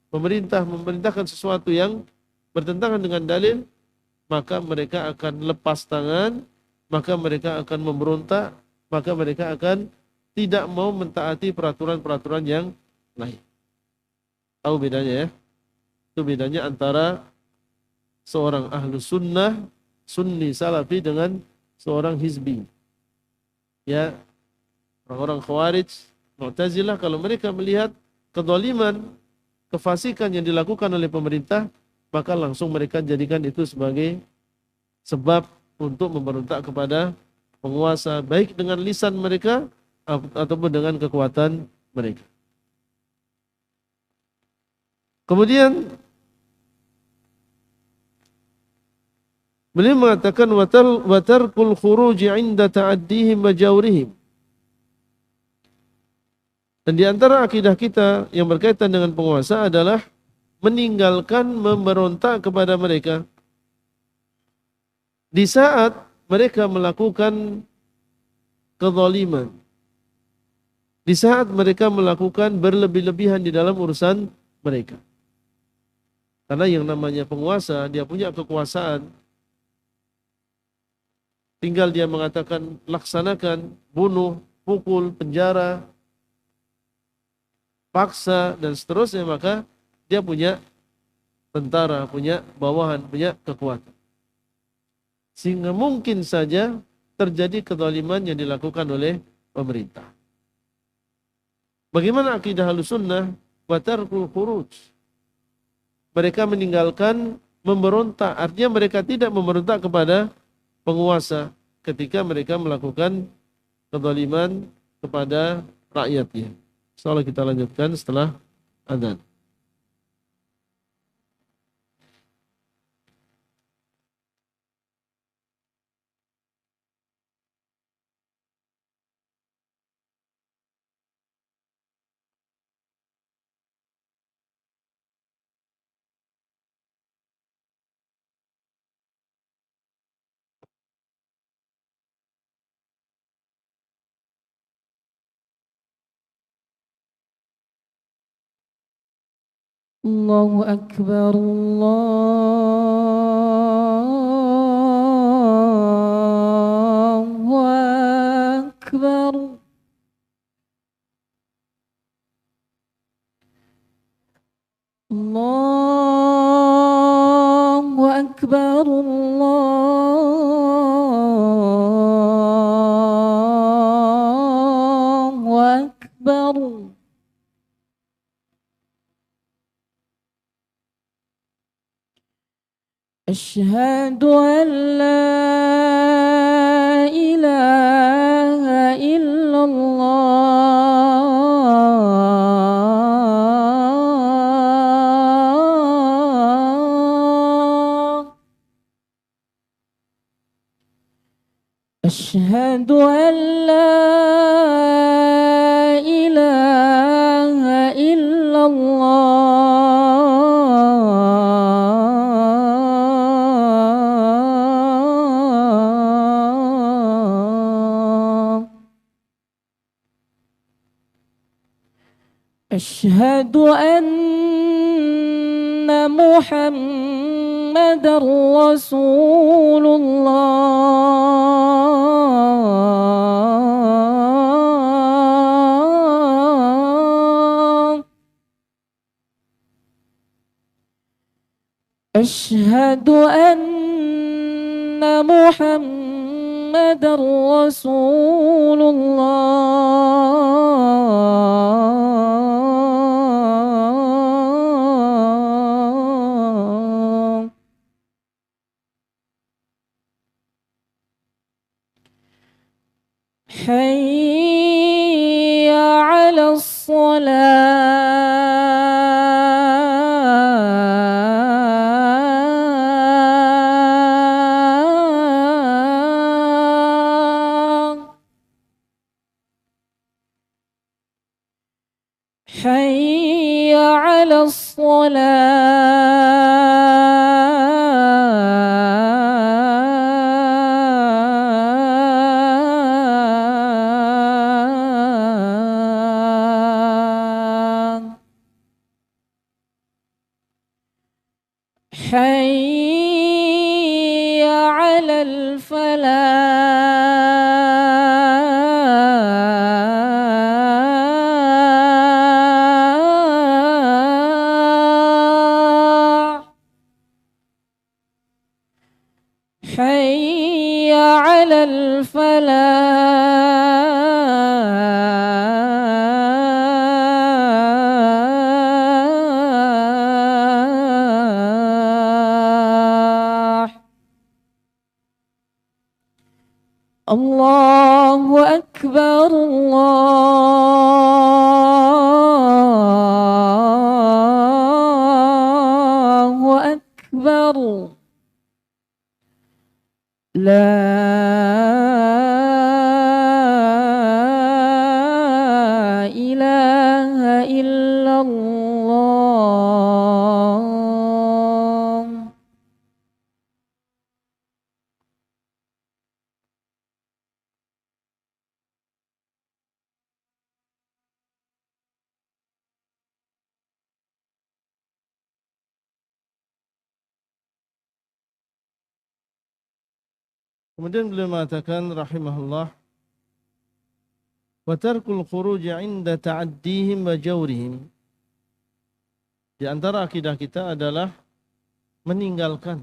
S1: pemerintah memerintahkan sesuatu yang bertentangan dengan dalil, maka mereka akan lepas tangan, maka mereka akan memberontak, maka mereka akan tidak mau mentaati peraturan-peraturan yang lain. Tahu bedanya ya? Itu bedanya antara seorang ahlu sunnah, sunni salafi dengan seorang hizbi. Ya, orang-orang Khawarij, Mu'tazilah, kalau mereka melihat kezaliman, kefasikan yang dilakukan oleh pemerintah, maka langsung mereka jadikan itu sebagai sebab untuk memberontak kepada penguasa, baik dengan lisan mereka ataupun dengan kekuatan mereka. Kemudian beliau mengatakan watarkul khuruji 'inda ta'addihim wa jawrihim. Dan di antara akidah kita yang berkaitan dengan penguasa adalah meninggalkan memberontak kepada mereka di saat mereka melakukan kezaliman, di saat mereka melakukan berlebih-lebihan di dalam urusan mereka. Karena yang namanya penguasa, dia punya kekuasaan. Tinggal dia mengatakan laksanakan, bunuh, pukul, penjara, paksa, dan seterusnya, maka dia punya tentara, punya bawahan, punya kekuatan. Sehingga mungkin saja terjadi kezaliman yang dilakukan oleh pemerintah. Bagaimana akidah Ahlussunnah? Wa tarkul khuruj. Mereka meninggalkan memberontak, artinya mereka tidak memberontak kepada penguasa ketika mereka melakukan kezaliman kepada rakyatnya. Insyaallah kita lanjutkan setelah adzan.
S2: Allahu Akbar, Allahu Akbar. Allahu Akbar, Allahu Akbar. أشهد أن لا إله إلا الله أشهد أن لا إله إلا الله أشهد أن محمد رسول الله أشهد أن محمد رسول الله حي على الصلاة حي على الصلاة حي على الفلاح حي على الفلاح الله أكبر الله أكبر لا إله إلا الله
S1: Kemudian beliau mengatakan rahimahullah, wa tarkul khuruj 'inda ta'addihim wa jawrihim. Di antara akidah kita adalah meninggalkan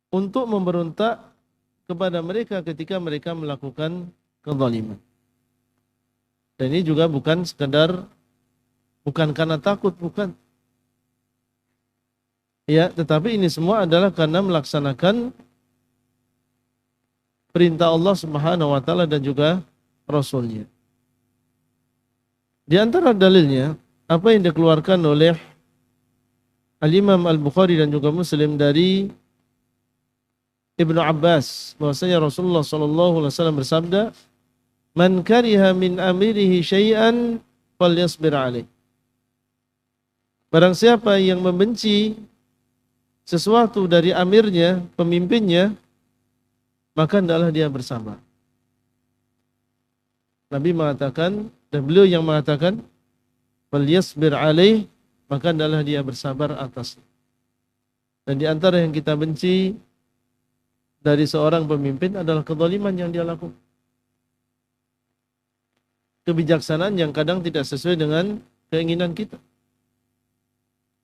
S1: untuk memberontak kepada mereka ketika mereka melakukan kezaliman. Dan ini juga bukan karena takut, bukan. Ya, tetapi ini semua adalah karena melaksanakan perintah Allah Subhanahu wa taala dan juga Rasulnya. Di antara dalilnya apa yang dikeluarkan oleh Al-Imam Al-Bukhari dan juga Muslim dari Ibnu Abbas bahwasanya Rasulullah sallallahu alaihi wasallam bersabda, "Man kariha min amirihi syai'an falyasbir alaih." Barang siapa yang membenci sesuatu dari amirnya, pemimpinnya, maka hendaklah dia bersabar. Nabi mengatakan, dan beliau yang mengatakan, falyasbir alaih, maka hendaklah dia bersabar atasnya. Dan di antara yang kita benci dari seorang pemimpin adalah kezaliman yang dia lakukan. Kebijaksanaan yang kadang tidak sesuai dengan keinginan kita.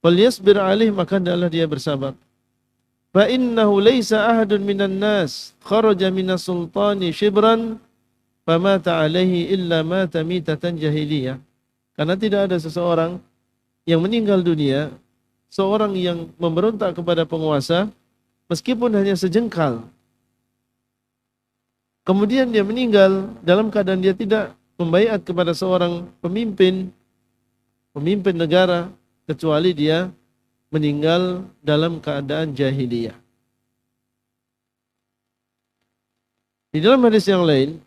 S1: Falyasbir alaih, maka hendaklah dia bersabar. Fa innahu laisa ahadun minan nas kharaja minas sultani shibran famata alaihi illa mata mitatan jahiliyah. Karena tidak ada seseorang yang meninggal dunia, seorang yang memberontak kepada penguasa meskipun hanya sejengkal. Kemudian dia meninggal dalam keadaan dia tidak membaiat kepada seorang pemimpin negara, kecuali dia meninggal dalam keadaan jahiliyah. Di dalam hadis yang lain,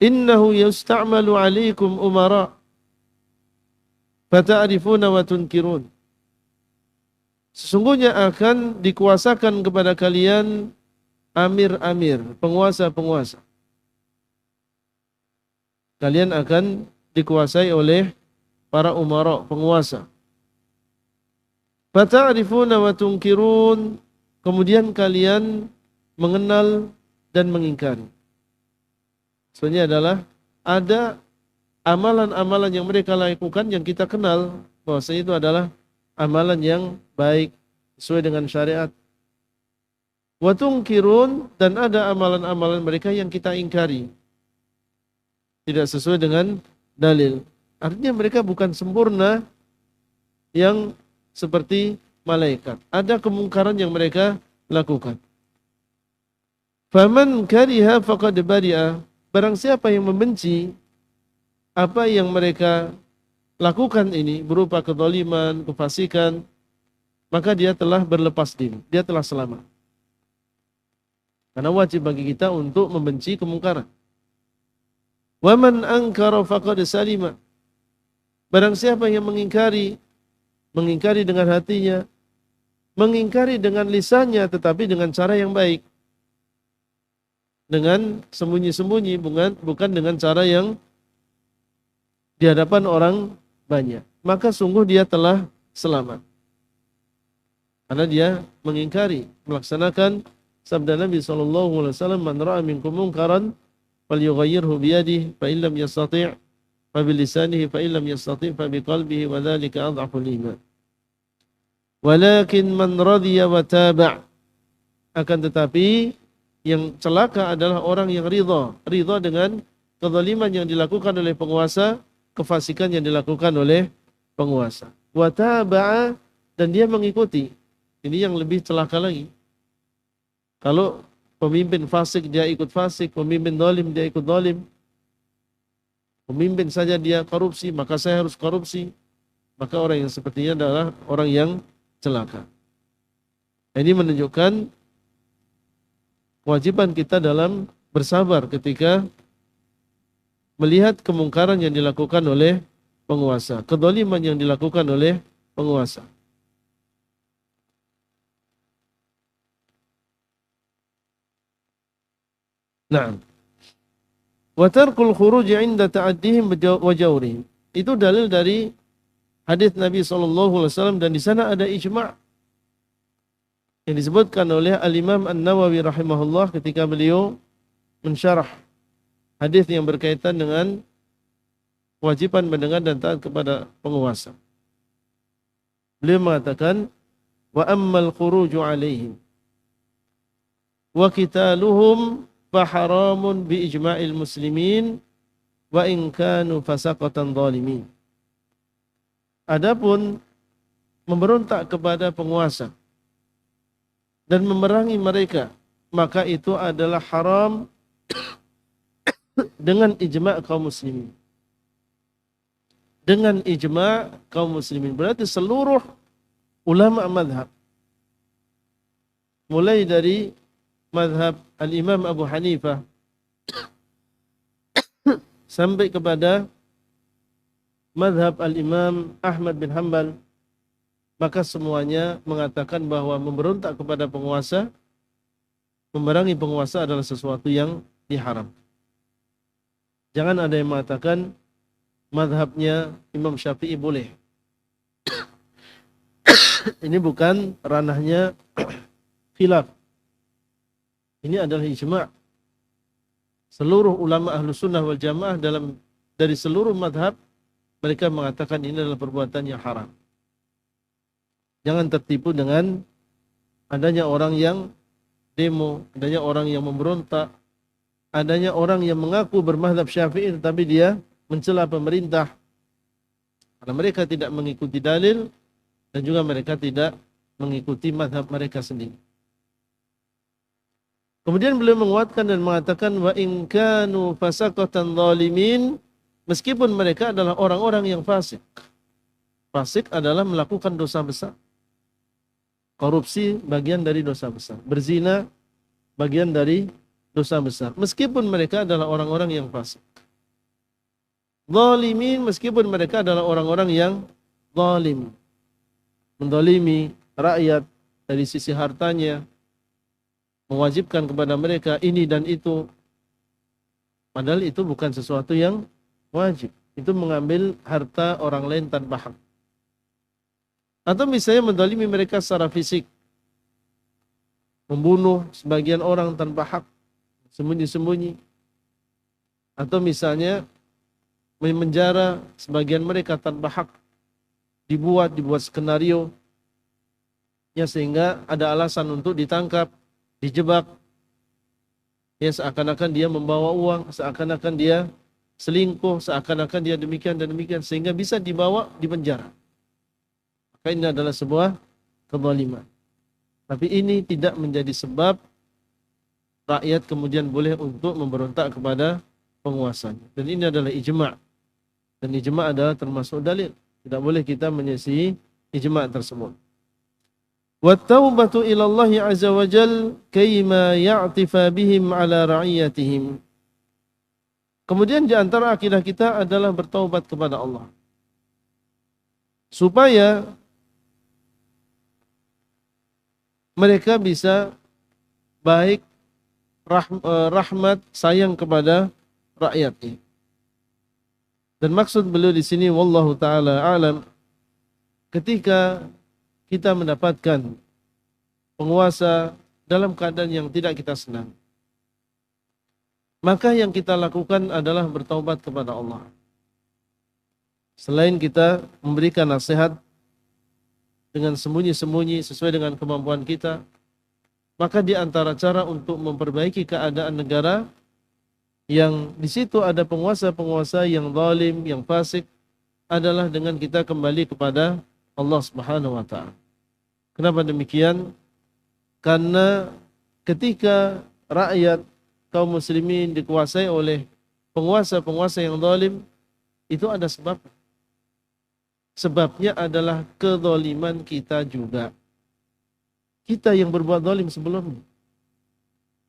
S1: innahu yusta'malu 'alaikum umara fata'rifuna wa tunkirun. Sesungguhnya akan dikuasakan kepada kalian amir-amir, penguasa-penguasa. Kalian akan dikuasai oleh para umara, penguasa. Fata'rifuna wa tunkirun, kemudian kalian mengenal dan mengingkari. Sebenarnya adalah ada amalan-amalan yang mereka lakukan yang kita kenal bahwasanya itu adalah amalan yang baik sesuai dengan syariat. Wa tunkirun, dan ada amalan-amalan mereka yang kita ingkari, tidak sesuai dengan dalil. Artinya mereka bukan sempurna yang seperti malaikat. Ada kemungkaran yang mereka lakukan. Faman kariha faqad bari'a. Barang siapa yang membenci apa yang mereka lakukan ini berupa kezaliman, kefasikan, maka dia telah berlepas diri, dia telah selamat. Karena wajib bagi kita untuk membenci kemungkaran. Wa man ankara faqad salima. Barang siapa yang mengingkari dengan hatinya, mengingkari dengan lisannya tetapi dengan cara yang baik. Dengan sembunyi-sembunyi, bukan dengan cara yang di hadapan orang banyak. Maka sungguh dia telah selamat. Karena dia mengingkari, melaksanakan sabda Nabi SAW, man ra'a minkum munkaran falyughayyirhu biyadihi fa illam yastati' fa bilisanihi fa illam yastati' fa biqalbihi wa dzalika adhaful iman. Walakin man radiya wa taba', akan tetapi yang celaka adalah orang yang ridha dengan kezaliman yang dilakukan oleh penguasa, kefasikan yang dilakukan oleh penguasa. Wa taba'a, dan dia mengikuti. Ini yang lebih celaka lagi. Kalau pemimpin fasik dia ikut fasik, pemimpin zalim dia ikut zalim. Pemimpin saja dia korupsi, maka saya harus korupsi. Maka orang yang sepertinya adalah orang yang celaka. Ini menunjukkan kewajiban kita dalam bersabar ketika melihat kemungkaran yang dilakukan oleh penguasa, kedzaliman yang dilakukan oleh penguasa. Nah, wa tarkul khuruj 'inda ta'addihim wa jawrihim. Itu dalil dari hadis Nabi SAW, dan di sana ada ijma' yang disebutkan oleh Al-Imam An-Nawawi rahimahullah ketika beliau mensyarah hadis yang berkaitan dengan kewajiban mendengar dan taat kepada penguasa. Beliau mengatakan, wa ammal khuruju alaihim wa qitaluhum fa haramun bi ijma'il muslimin wa in kanu fasaqatan zalimin. Adapun memberontak kepada penguasa dan memerangi mereka, maka itu adalah haram dengan ijma' kaum muslimin. Dengan ijma' kaum muslimin, berarti seluruh ulama madhab, mulai dari madhab Al-Imam Abu Hanifah sampai kepada madhab Al-Imam Ahmad bin Hanbal, maka semuanya mengatakan bahwa memberontak kepada penguasa, memerangi penguasa adalah sesuatu yang diharam. Jangan ada yang mengatakan madhabnya Imam Syafi'i boleh. Ini bukan ranahnya khilaf. Ini adalah ijma'. Seluruh ulama ahlu sunnah wal jamaah dari seluruh madhab, mereka mengatakan ini adalah perbuatan yang haram. Jangan tertipu dengan adanya orang yang demo, adanya orang yang memberontak, adanya orang yang mengaku bermadzhab Syafi'i tetapi dia mencela pemerintah. Karena mereka tidak mengikuti dalil dan juga mereka tidak mengikuti mazhab mereka sendiri. Kemudian beliau menguatkan dan mengatakan wa in kanu fasaqatan zalimin, meskipun mereka adalah orang-orang yang fasik. Fasik adalah melakukan dosa besar. Korupsi bagian dari dosa besar. Berzina bagian dari dosa besar. Meskipun mereka adalah orang-orang yang fasik. Zalimin meskipun mereka adalah orang-orang yang zalim. Mendolimi rakyat dari sisi hartanya. Mewajibkan kepada mereka ini dan itu. Padahal itu bukan sesuatu yang wajib. Itu mengambil harta orang lain tanpa hak. Atau misalnya mendolimi mereka secara fisik. Membunuh sebagian orang tanpa hak. Sembunyi-sembunyi. Atau misalnya memenjara sebagian mereka tanpa hak. Dibuat skenario. Ya, sehingga ada alasan untuk ditangkap, dijebak. Ya, seakan-akan dia membawa uang, seakan-akan dia selingkuh, seakan-akan dia demikian dan demikian. Sehingga bisa dibawa di penjara. Maka ini adalah sebuah kezaliman. Tapi ini tidak menjadi sebab rakyat kemudian boleh untuk memberontak kepada penguasanya. Dan ini adalah ijma'. Dan ijma' adalah termasuk dalil. Tidak boleh kita menyelisihi ijma' tersebut. Wat-taubatu ila Allah azza wa jal kayma ya'tifa bihim ala ra'iyatihim. Kemudian di antara akidah kita adalah bertaubat kepada Allah. Supaya mereka bisa baik rahmat sayang kepada rakyatnya. Dan maksud beliau di sini wallahu taala alam, ketika kita mendapatkan penguasa dalam keadaan yang tidak kita senang, maka yang kita lakukan adalah bertaubat kepada Allah. Selain kita memberikan nasihat dengan sembunyi-sembunyi sesuai dengan kemampuan kita, maka di antara cara untuk memperbaiki keadaan negara yang di situ ada penguasa-penguasa yang zalim, yang fasik, adalah dengan kita kembali kepada Allah Subhanahu wa taala. Kenapa demikian? Karena ketika rakyat kaum muslimin dikuasai oleh penguasa-penguasa yang zalim, itu ada sebab. Sebabnya adalah kezaliman kita juga. Kita yang berbuat zalim sebelumnya.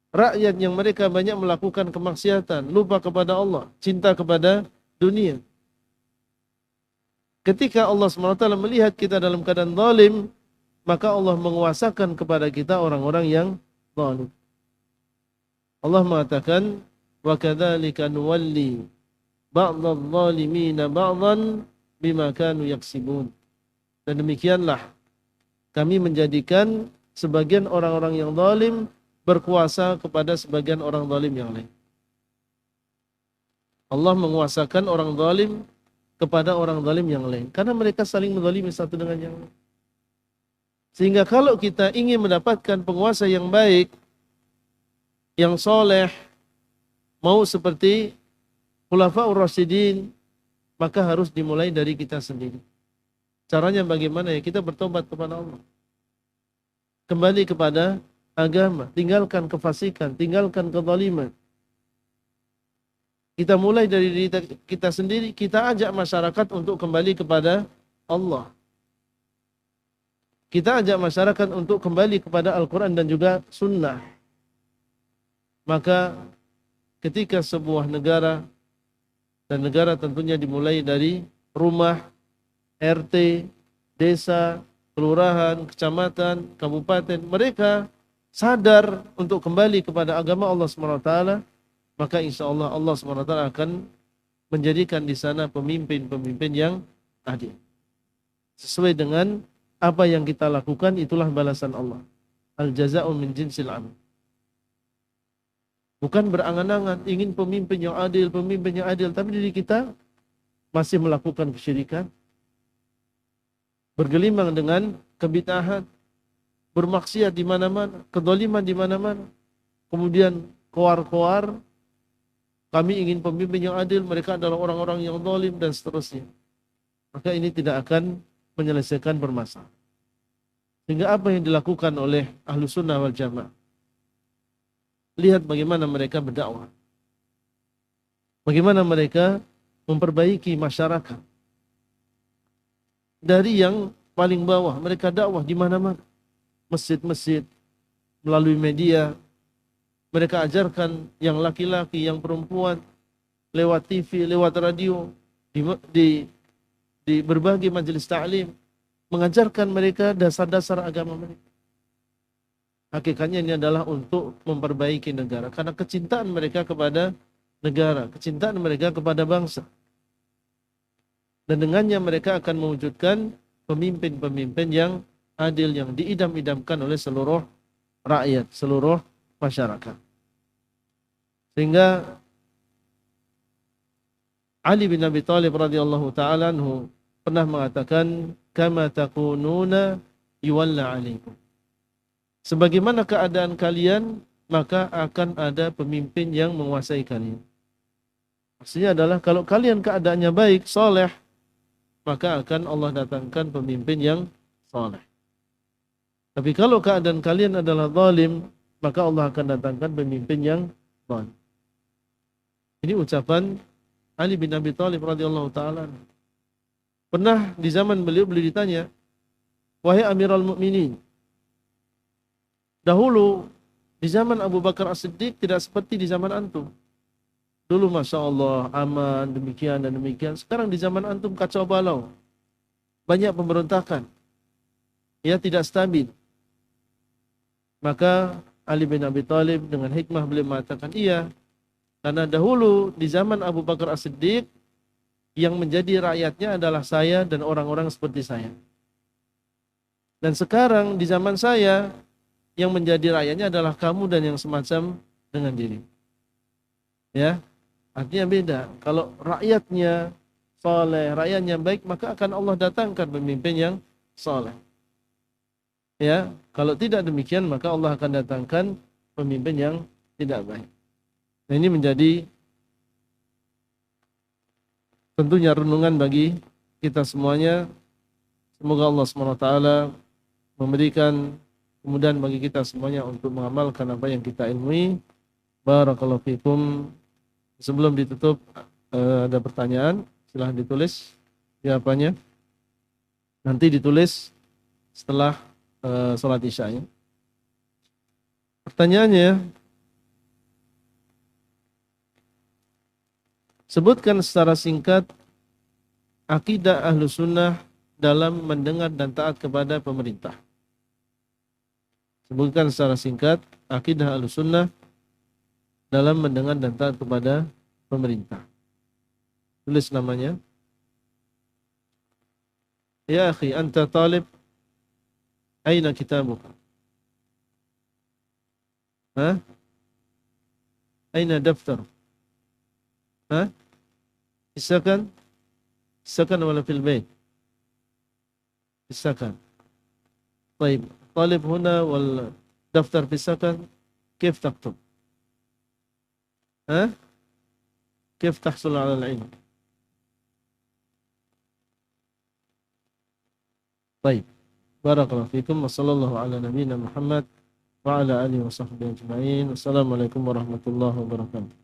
S1: Rakyat yang mereka banyak melakukan kemaksiatan, lupa kepada Allah, cinta kepada dunia. Ketika Allah SWT melihat kita dalam keadaan zalim, maka Allah menguasakan kepada kita orang-orang yang zalim. Allah mengatakan, wa kadzalika nuwalli ba'dadh zalimina ba'dhan bima kanu yaksibun. Dan demikianlah kami menjadikan sebagian orang-orang yang zalim berkuasa kepada sebagian orang zalim yang lain. Allah menguasakan orang zalim kepada orang zalim yang lain karena mereka saling menzalimi satu dengan yang lain. Sehingga kalau kita ingin mendapatkan penguasa yang baik, yang soleh, mau seperti Khulafaur Rasyidin, maka harus dimulai dari kita sendiri. Caranya bagaimana? Ya, kita bertobat kepada Allah. Kembali kepada agama, tinggalkan kefasikan, tinggalkan kezaliman. Kita mulai dari diri kita sendiri, kita ajak masyarakat untuk kembali kepada Allah. Kita ajak masyarakat untuk kembali kepada Al-Quran dan juga Sunnah. Maka ketika sebuah negara, dan negara tentunya dimulai dari rumah, RT, desa, kelurahan, kecamatan, kabupaten, mereka sadar untuk kembali kepada agama Allah SWT, maka insya Allah Allah SWT akan menjadikan di sana pemimpin-pemimpin yang adil. Sesuai dengan apa yang kita lakukan, itulah balasan Allah. Al-jaza'u min jinsil amal. Bukan berangan-angan ingin pemimpin yang adil, tapi diri kita masih melakukan kesyirikan, bergelimang dengan kebid'ahan, bermaksiat di mana-mana, kedzaliman di mana-mana. Kemudian koar-koar, kami ingin pemimpin yang adil, mereka adalah orang-orang yang zalim dan seterusnya. Maka ini tidak akan menyelesaikan permasalahan. Sehingga apa yang dilakukan oleh Ahlus Sunnah wal Jamaah? Lihat bagaimana mereka berdakwah. Bagaimana mereka memperbaiki masyarakat. Dari yang paling bawah, mereka dakwah di mana-mana. masjid-masjid, melalui media. Mereka ajarkan yang laki-laki, yang perempuan, lewat TV, lewat radio, di berbagai majelis ta'lim, mengajarkan mereka dasar-dasar agama mereka. Hakikatnya ini adalah untuk memperbaiki negara, karena kecintaan mereka kepada negara, kecintaan mereka kepada bangsa. Dan dengannya mereka akan mewujudkan pemimpin-pemimpin yang adil, yang diidam-idamkan oleh seluruh rakyat, seluruh masyarakat. Sehingga Ali bin Abi Thalib radhiyallahu ta'ala anhu pernah mengatakan, kama takununa yuwalla alaikum. Sebagaimana keadaan kalian, maka akan ada pemimpin yang menguasai kalian. Maksudnya adalah kalau kalian keadaannya baik, soleh, maka akan Allah datangkan pemimpin yang soleh. Tapi kalau keadaan kalian adalah zalim, maka Allah akan datangkan pemimpin yang zalim. Ini ucapan Ali bin Abi Thalib radhiyallahu ta'ala. Pernah di zaman beliau ditanya, wahai Amirul Mukminin, dahulu di zaman Abu Bakar As-Siddiq tidak seperti di zaman antum. Dulu Masya Allah aman, demikian dan demikian. Sekarang di zaman antum kacau balau. Banyak pemberontakan. Ya, tidak stabil. Maka Ali bin Abi Thalib dengan hikmah beliau mengatakan, iya. Karena dahulu di zaman Abu Bakar As-Siddiq, yang menjadi rakyatnya adalah saya dan orang-orang seperti saya. Dan sekarang di zaman saya, yang menjadi rakyatnya adalah kamu dan yang semacam dengan diri. Ya, artinya beda. Kalau rakyatnya soleh, rakyatnya baik, maka akan Allah datangkan pemimpin yang soleh. Ya, kalau tidak demikian, maka Allah akan datangkan pemimpin yang tidak baik. Nah, ini menjadi tentunya renungan bagi kita semuanya. Semoga Allah SWT memberikan kemudahan bagi kita semuanya untuk mengamalkan apa yang kita ilmui. Barakallahu fikum. Sebelum ditutup, ada pertanyaan, silahkan ditulis jawabannya. Nanti ditulis setelah sholat isya. Pertanyaannya, sebutkan secara singkat akidah Ahlus Sunnah dalam mendengar dan taat kepada pemerintah. Sebutkan secara singkat akidah Ahlus Sunnah dalam mendengar dan taat kepada pemerintah. Tulis namanya. Ya akhi, anta talib, aina kitabuk? Ha? Aina daftar? Ha? Isakan? Isakan wala fil bait? Isakan. Baik. طالب هنا والدفتر في السكن كيف تكتب؟ ها؟ كيف تحصل على العلم؟ طيب بارك الله فيكم وصلى الله على نبينا محمد وعلى آله وصحبه أجمعين والسلام عليكم ورحمة الله وبركاته.